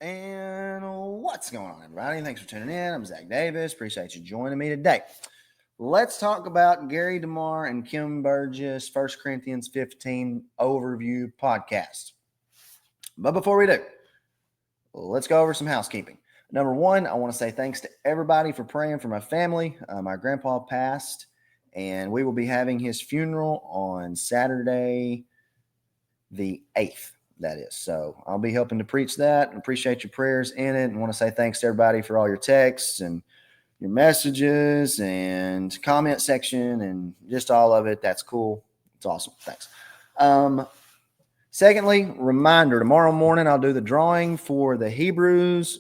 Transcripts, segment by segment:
And what's going on, everybody? Thanks for tuning in. I'm Zach Davis. Appreciate you joining me today. Let's talk about Gary DeMar and Kim Burgess, 1 Corinthians 15 overview podcast. But before we do, let's go over some housekeeping. Number one, I want to say thanks to everybody for praying for my family. My grandpa passed, and we will be having his funeral on Saturday, the 8th. That is. So I'll be helping to preach that and appreciate your prayers in it. And want to say thanks to everybody for all your texts and your messages and comment section and just all of it. That's cool. It's awesome. Thanks. Secondly, reminder, tomorrow morning I'll do the drawing for the Hebrews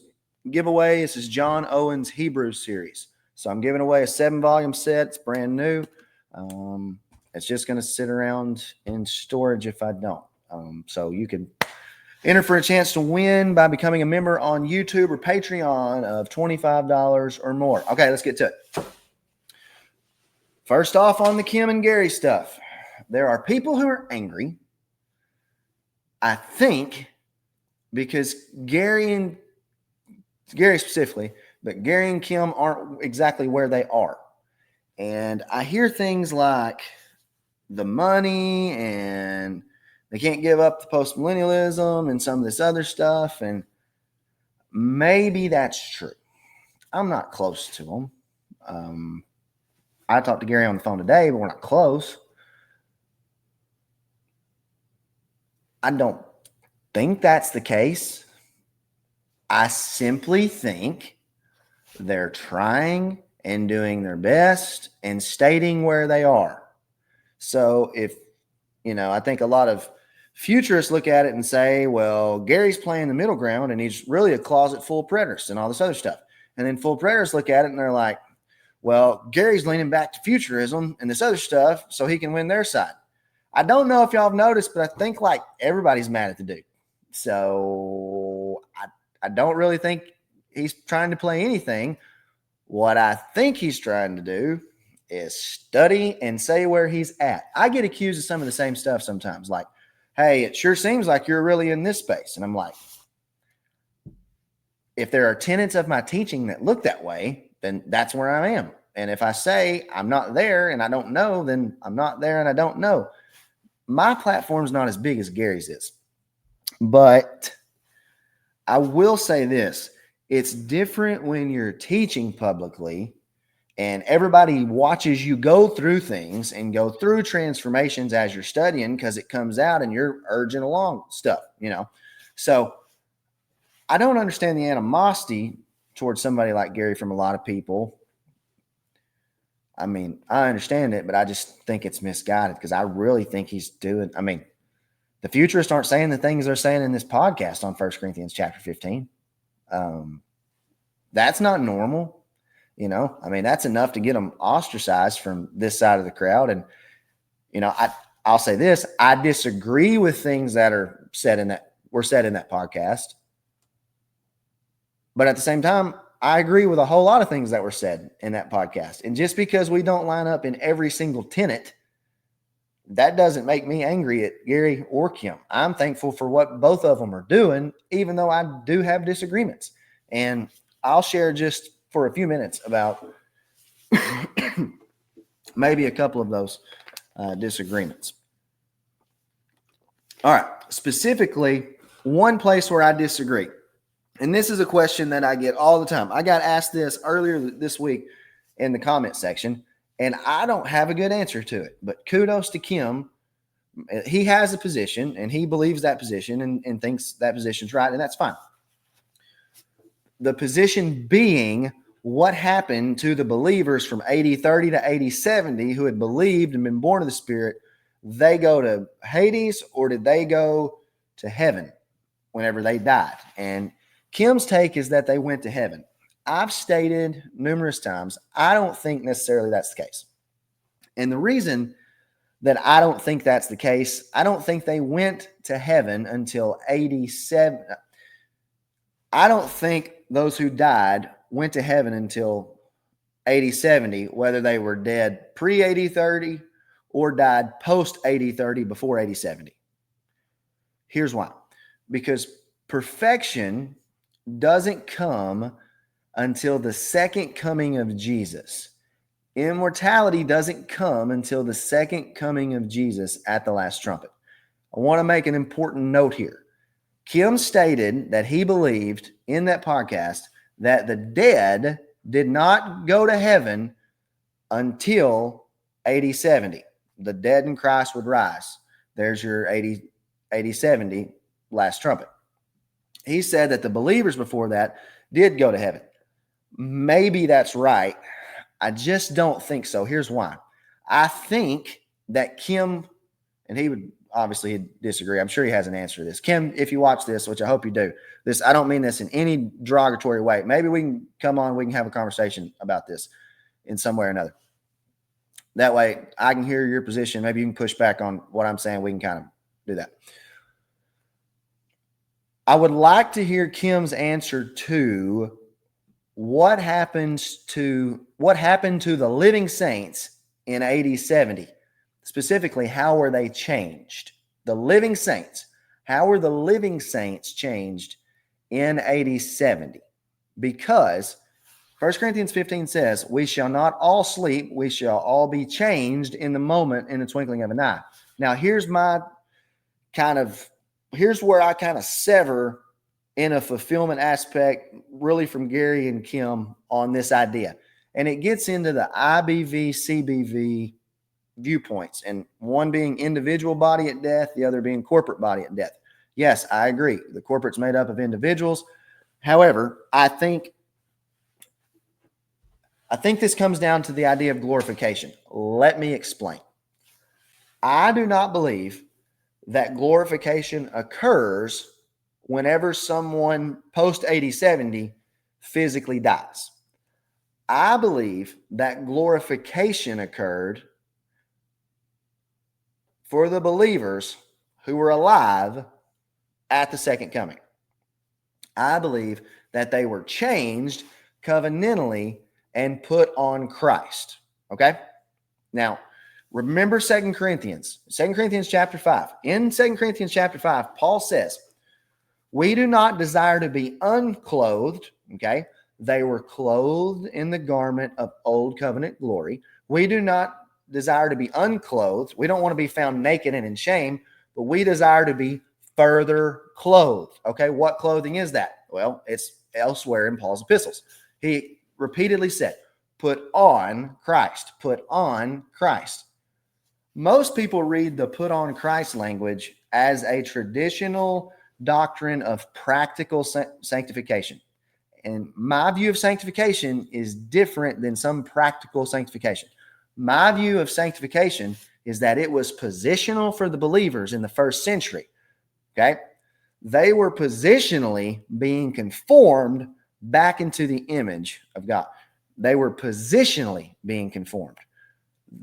giveaway. This is John Owen's Hebrews series. So I'm giving away a 7-volume set. It's brand new. It's just going to sit around in storage if I don't. So you can enter for a chance to win by becoming a member on YouTube or Patreon of $25 or more. Okay, let's get to it. First off, on the Kim and Gary stuff, there are people who are angry, I think, because Gary specifically, but Gary and Kim aren't exactly where they are. And I hear things like the money and they can't give up the post-millennialism and some of this other stuff. And maybe that's true. I'm not close to them. I talked to Gary on the phone today, but we're not close. I don't think that's the case. I simply think they're trying and doing their best and stating where they are. So I think a lot of futurists look at it and say, well, Gary's playing the middle ground and he's really a closet full preterist and all this other stuff. And then full preterists look at it and they're like, well, Gary's leaning back to futurism and this other stuff so he can win their side. I don't know if y'all have noticed, but I think like everybody's mad at the dude. So I don't really think he's trying to play anything. What I think he's trying to do is study and say where he's at. I get accused of some of the same stuff sometimes, like, hey, it sure seems like you're really in this space. And I'm like, if there are tenets of my teaching that look that way, then that's where I am. And if I say I'm not there and I don't know, then I'm not there and I don't know. My platform's not as big as Gary's is. But I will say this. It's different when you're teaching publicly and everybody watches you go through things and go through transformations as you're studying because it comes out and you're urging along stuff, So I don't understand the animosity towards somebody like Gary from a lot of people. I mean, I understand it, but I just think it's misguided because I really think he's doing, the futurists aren't saying the things they're saying in this podcast on 1 Corinthians chapter 15. That's not normal. That's enough to get them ostracized from this side of the crowd. And, I'll say this, I disagree with things that were said in that podcast. But at the same time, I agree with a whole lot of things that were said in that podcast. And just because we don't line up in every single tenet, that doesn't make me angry at Gary or Kim. I'm thankful for what both of them are doing, even though I do have disagreements. And I'll share just for a few minutes about maybe a couple of those disagreements. All right. Specifically, one place where I disagree. And this is a question that I get all the time. I got asked this earlier this week in the comment section, and I don't have a good answer to it. But kudos to Kim. He has a position, and he believes that position and thinks that position's right, and that's fine. The position being, what happened to the believers from AD 30 to AD 70 who had believed and been born of the Spirit? They go to Hades, or did they go to heaven whenever they died? And Kim's take is that they went to heaven. I've stated numerous times, I don't think necessarily that's the case. And the reason that I don't think that's the case, I don't think they went to heaven until 87. I don't think those who died went to heaven until 80-70, whether they were dead pre-AD 30 or died post-AD 30 before 80-70. Here's why. Because perfection doesn't come until the second coming of Jesus. Immortality doesn't come until the second coming of Jesus at the last trumpet. I want to make an important note here. Kim stated that he believed in that podcast that the dead did not go to heaven until 80-70. The dead in Christ would rise. There's your 80-70 last trumpet. He said that the believers before that did go to heaven. Maybe that's right. I just don't think so. Here's why. I think that Kim, and he would obviously disagree. I'm sure he has an answer to this. Kim, if you watch this, which I hope you do, this, I don't mean this in any derogatory way. Maybe we can come on, we can have a conversation about this in some way or another. That way I can hear your position. Maybe you can push back on what I'm saying. We can kind of do that. I would like to hear Kim's answer to what happened to the living saints in 80-70. Specifically, how were they changed? The living saints. How were the living saints changed in 80-70? Because 1 Corinthians 15 says, we shall not all sleep, we shall all be changed in the moment, in the twinkling of an eye. Now, here's where I kind of sever in a fulfillment aspect, really from Gary and Kim on this idea. And it gets into the IBV, CBV viewpoints, and one being individual body at death, the other being corporate body at death. Yes, I agree. The corporate's made up of individuals. However, I think this comes down to the idea of glorification. Let me explain. I do not believe that glorification occurs whenever someone post 80-70 physically dies. I believe that glorification occurred for the believers who were alive at the second coming. I believe that they were changed covenantally and put on Christ. Okay? Now, remember 2 Corinthians chapter 5. In 2 Corinthians chapter 5, Paul says, we do not desire to be unclothed. Okay? They were clothed in the garment of old covenant glory. We do not desire to be unclothed. We don't want to be found naked and in shame, but we desire to be further clothed. Okay, what clothing is that? Well, it's elsewhere in Paul's epistles. He repeatedly said, put on Christ, put on Christ. Most people read the put on Christ language as a traditional doctrine of practical sanctification. And my view of sanctification is different than some practical sanctification. My view of sanctification is that it was positional for the believers in the first century. Okay? They were positionally being conformed back into the image of God. They were positionally being conformed.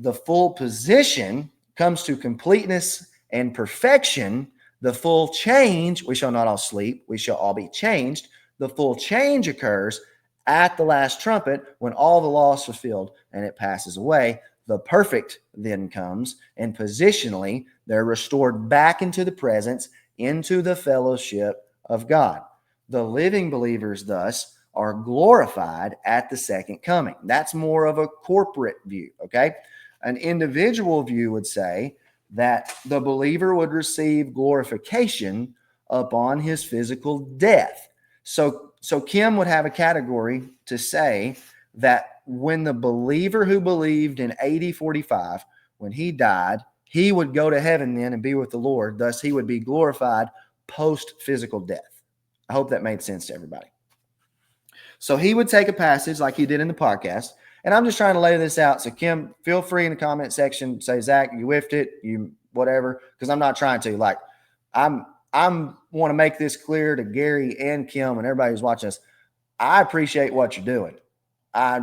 The full position comes to completeness and perfection. The full change, we shall not all sleep, we shall all be changed. The full change occurs at the last trumpet when all the law is fulfilled and it passes away. The perfect then comes, and positionally they're restored back into the presence, into the fellowship of God. The living believers thus are glorified at the second coming. That's more of a corporate view, okay? An individual view would say that the believer would receive glorification upon his physical death. So Kim would have a category to say that when the believer who believed in 80-45, when he died, he would go to heaven then and be with the Lord. Thus, he would be glorified post-physical death. I hope that made sense to everybody. So he would take a passage like he did in the podcast, and I'm just trying to lay this out. So Kim, feel free in the comment section, say, Zach, you whiffed it, you whatever, because I'm not trying to. Like, I'm want to make this clear to Gary and Kim and everybody who's watching us. I appreciate what you're doing. I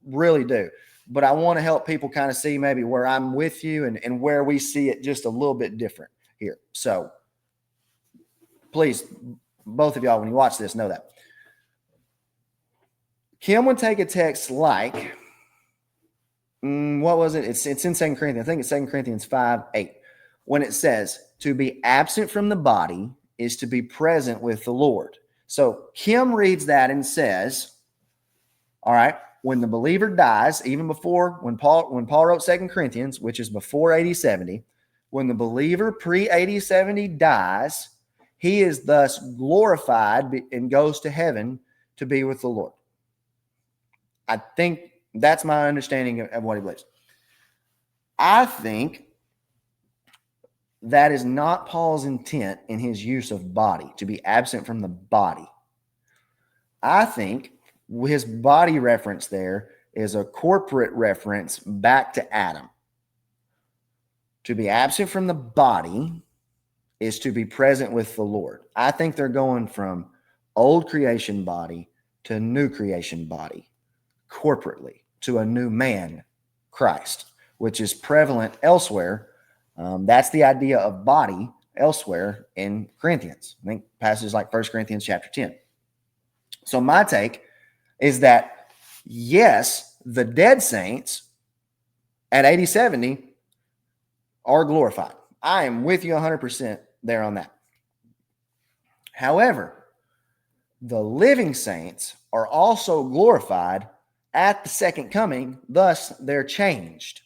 really do. But I want to help people kind of see maybe where I'm with you and where we see it just a little bit different here. So please, both of y'all, when you watch this, know that. Kim would take a text like, what was it? It's in 2 Corinthians. I think it's 2 Corinthians 5:8. When it says, to be absent from the body is to be present with the Lord. So Kim reads that and says, all right, when the believer dies, even before when Paul wrote 2 Corinthians, which is before AD 70, when the believer pre-AD 70 dies, he is thus glorified and goes to heaven to be with the Lord. I think that's my understanding of what he believes. I think that is not Paul's intent in his use of body, to be absent from the body. I think his body reference there is a corporate reference back to Adam. To be absent from the body is to be present with the Lord. I think they're going from old creation body to new creation body, corporately, to a new man, Christ, which is prevalent elsewhere. That's the idea of body elsewhere in Corinthians. I think passages like 1 Corinthians chapter 10. So my take is that, yes, the dead saints at AD 70 are glorified. I am with you 100% there on that. However, the living saints are also glorified at the second coming, thus they're changed.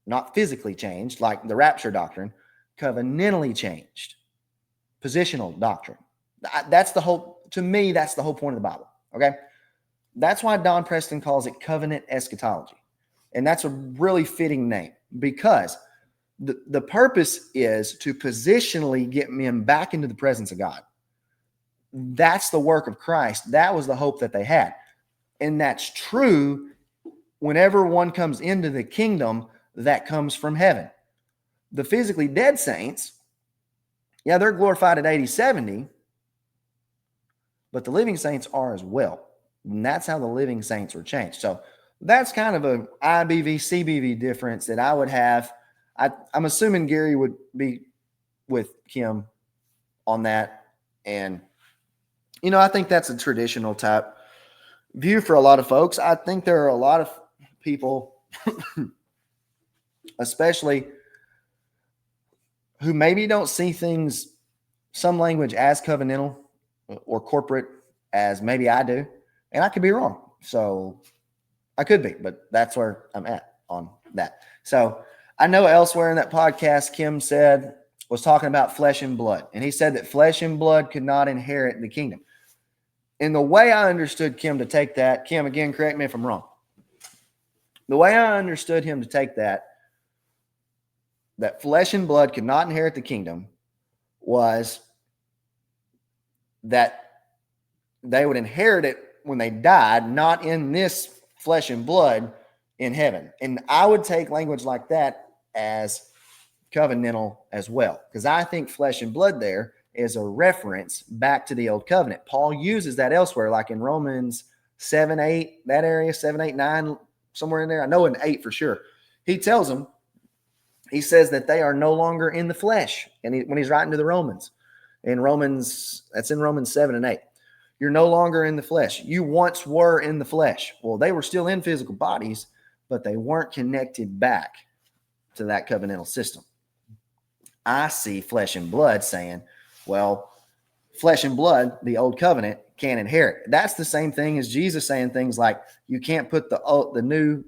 Not physically changed like the rapture doctrine, covenantally changed. Positional doctrine. That's the whole, to me, that's the whole point of the Bible. Okay? That's why Don Preston calls it covenant eschatology. And that's a really fitting name, because the purpose is to positionally get men back into the presence of God. That's the work of Christ. That was the hope that they had. And that's true whenever one comes into the kingdom that comes from heaven. The physically dead saints, yeah, they're glorified at AD 70, but the living saints are as well. And that's how the living saints were changed. So that's kind of a IBV, CBV difference that I would have. I'm assuming Gary would be with Kim on that. And, you know, I think that's a traditional type view for a lot of folks. I think there are a lot of people, especially who maybe don't see things, some language as covenantal or corporate as maybe I do. And I could be wrong. So I could be, but that's where I'm at on that. So I know elsewhere in that podcast, Kim was talking about flesh and blood. And he said that flesh and blood could not inherit the kingdom. And the way I understood Kim to take that, Kim, again, correct me if I'm wrong. The way I understood him to take that flesh and blood could not inherit the kingdom was that they would inherit it when they died, not in this flesh and blood in heaven. And I would take language like that as covenantal as well, because I think flesh and blood there is a reference back to the old covenant. Paul uses that elsewhere, like in Romans 7, 8, that area, 7, 8, 9, somewhere in there. I know in 8 for sure. He tells them, he says that they are no longer in the flesh. And when he's writing to the Romans, that's in Romans 7 and 8. You're no longer in the flesh. You once were in the flesh. Well, they were still in physical bodies, but they weren't connected back to that covenantal system. I see flesh and blood saying, well, flesh and blood, the old covenant, can't inherit. That's the same thing as Jesus saying things like, you can't put the new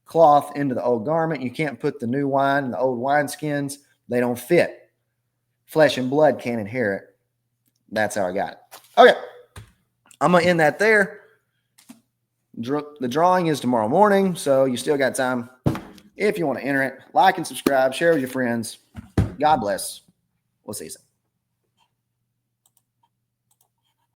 cloth into the old garment. You can't put the new wine in the old wineskins. They don't fit. Flesh and blood can't inherit. That's how I got it. Okay. I'm going to end that there. The drawing is tomorrow morning, so you still got time. If you want to enter it, like and subscribe, share with your friends. God bless. We'll see you soon.